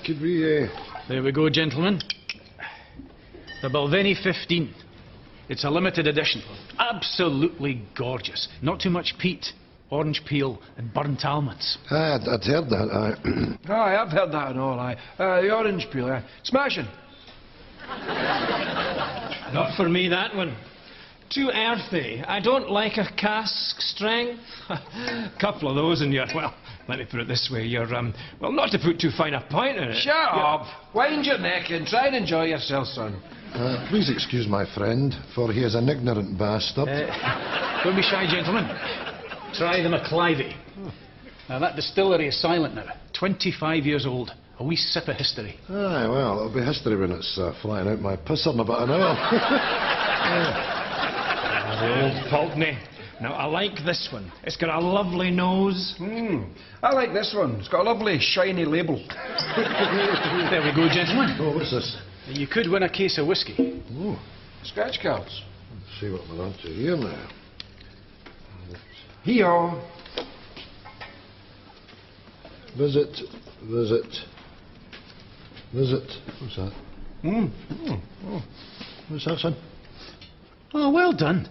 Could we, There we go, gentlemen. The Balvenie 15. It's a limited edition. Absolutely gorgeous. Not too much peat, orange peel and burnt almonds. I'd heard that, aye. Aye, I've heard that and all, aye. The orange peel, aye. Smashing. Not for me, that one. Too earthy. I don't like a cask strength. Couple of those and you're, well, let me put it this way, you're, well, not to put too fine a point in it. Shut up. Wind your neck and try and enjoy yourself, son. Please excuse my friend, for he is an ignorant bastard. Don't be shy, gentlemen. Try the McClivey. Now, that distillery is silent now. 25 years old. A wee sip of history. Aye, well, it'll be history when it's flying out my pisser in about an hour. The old Pulteney. Now, I like this one. It's got a lovely nose. I like this one. It's got a lovely, shiny label. There we go, gentlemen. Oh, what's this? You could win a case of whiskey. Oh, Scratch cards. let's see what we're on to here now. Hee-haw. Visit. What's that? What's that, son? Oh, well done.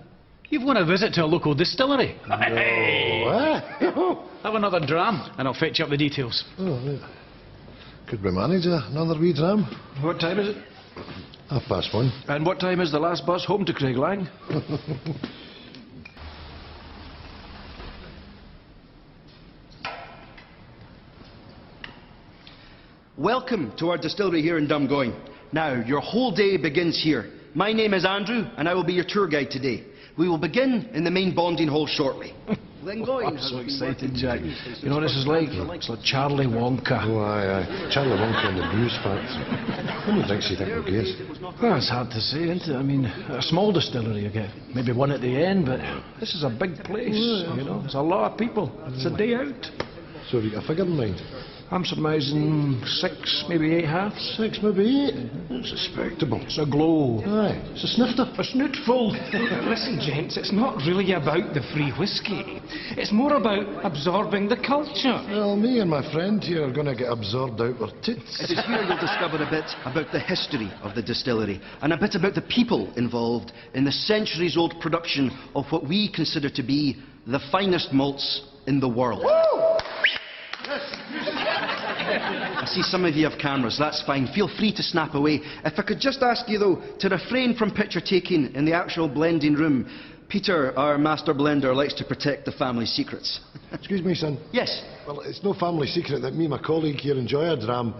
You've won a visit to a local distillery. Oh, Have another dram, and I'll fetch up the details. oh, right. Could we manage another wee dram? What time is it? 1:30. And what time is the last bus home to Craiglang? Welcome to our distillery here in Glengoyne. Now, your whole day begins here. My name is Andrew, and I will be your tour guide today. We will begin in the main bonding hall shortly. Glengoyne I'm so excited, Jack. You know what this is like? It's like Charlie Wonka. Oh, aye. Charlie Wonka and the Blues Factory. How many drinks do you think we'll get? Well, it's hard to say, isn't it? I mean, a small distillery you get. Maybe one at the end, but this is a big place, you know. There's a lot of people. It's a day out. So have you got a figure in mind? I'm surmising 6, maybe 8 halves. 6, maybe 8. It's respectable. It's a glow. Aye, it's a snifter. A snootful. Listen, gents, it's not really about the free whiskey. It's more about absorbing the culture. Well, me and my friend here are going to get absorbed out our tits. It is here you'll discover a bit about the history of the distillery and a bit about the people involved in the centuries-old production of what we consider to be the finest malts in the world. I see some of you have cameras, that's fine. Feel free to snap away. If I could just ask you, though, to refrain from picture taking in the actual blending room. Peter, our master blender, likes to protect the family secrets. Excuse me, son. Yes? Well, it's no family secret that me and my colleague here enjoy a dram.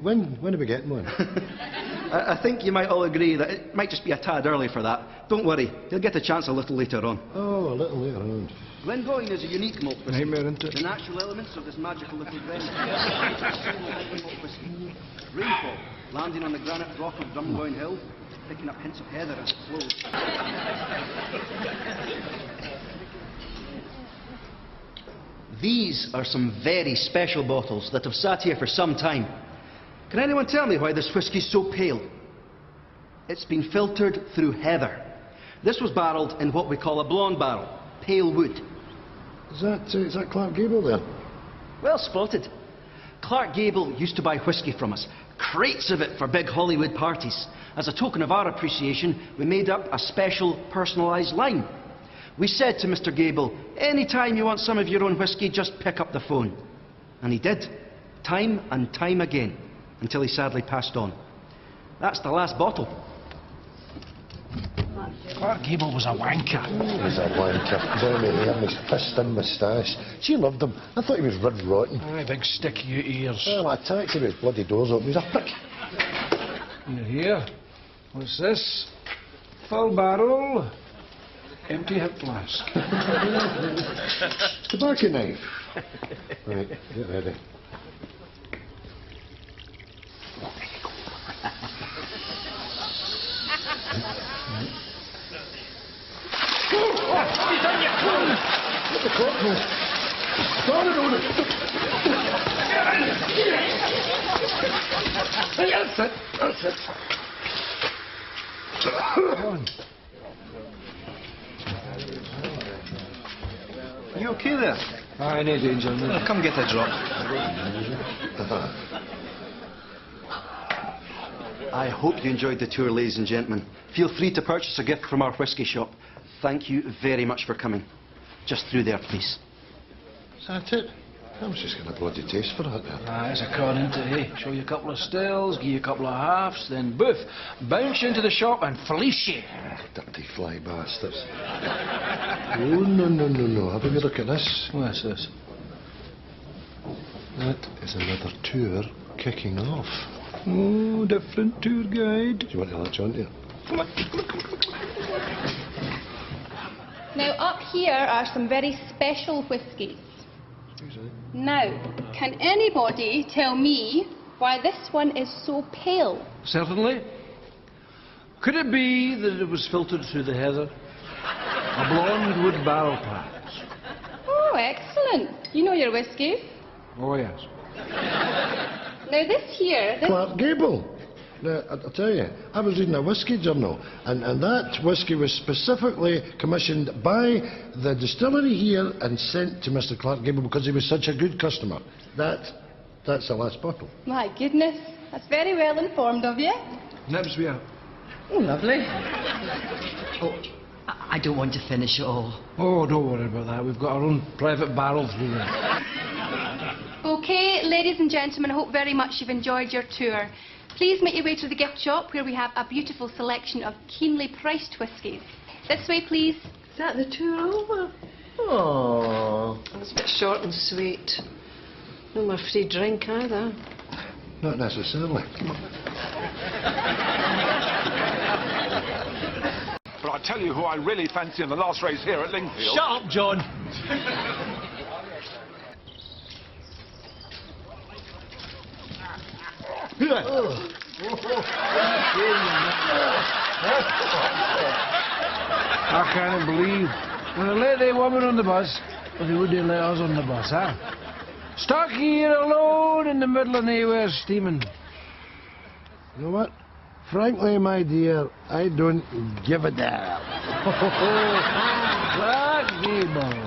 When are we getting one? I think you might all agree that it might just be a tad early for that. Don't worry, you'll get a chance a little later on. Oh, a little later on. Glengoyne is a unique malt whisky. Nightmare, isn't it? The natural elements of this magical little recipe malt whisky. Rainfall, landing on the granite rock of Drumgoyne Hill, picking up hints of heather as it flows. These are some very special bottles that have sat here for some time. Can anyone tell me why this whisky's so pale? It's been filtered through heather. This was barrelled in what we call a blonde barrel, pale wood. Is that Clark Gable there? Well spotted. Clark Gable used to buy whisky from us, crates of it for big Hollywood parties. As a token of our appreciation, we made up a special personalised line. We said to Mr. Gable, any time you want some of your own whisky, just pick up the phone. And he did, time and time again, until he sadly passed on. That's the last bottle. Clark Gable was a wanker. He was a wanker. Jeremy, he had his fist and moustache. She loved him. I thought he was red rotten. Aye, big sticky ears. Well, I taxi with his bloody doors open. He was a prick. And here, what's this? Full barrel, empty hip flask. Tobacco knife. Right, get ready. Get the clock now. Start it on it. That's it. That's it. Come on. Are you okay there? Aye, no danger. No. Come get a drop. I hope you enjoyed the tour, ladies and gentlemen. Feel free to purchase a gift from our whisky shop. Thank you very much for coming. Just through there, please. Is that it? I was just getting a bloody taste for that there. It's a con, isn't it, eh? Show you a couple of stills, give you a couple of halves, then boof, bounce into the shop and fleece you. Dirty fly bastards. Oh, no. Have a wee look at this. What's this? That is another tour kicking off. Oh, different tour guide. Do you want to latch on to it? Now, up here are some very special whiskies. Now, can anybody tell me why this one is so pale? Certainly. Could it be that it was filtered through the heather? A blonde wood barrel, perhaps? Oh, excellent. You know your whiskey. Oh, yes. Now, this here... Clark Gable. Now, I'll tell you, I was reading a whisky journal, and that whisky was specifically commissioned by the distillery here and sent to Mr. Clark Gable because he was such a good customer. That's the last bottle. My goodness, that's very well informed of you. Nibs, we are. Oh, lovely. Oh, I don't want to finish it all. Oh, don't worry about that. We've got our own private barrel through there. OK, ladies and gentlemen, I hope very much you've enjoyed your tour. Please make your way to the gift shop where we have a beautiful selection of keenly priced whiskies. This way, please. Is that the tour over? Oh, it's a bit short and sweet. No more free drink either. Not necessarily. But I tell you who I really fancy in the last race here at Lingfield. Shut up, John. I can't believe. When they let the woman on the bus, but they wouldn't let us on the bus, huh? Stuck here alone in the middle of nowhere steaming. You know what? Frankly, my dear, I don't give a damn. Clark Gable.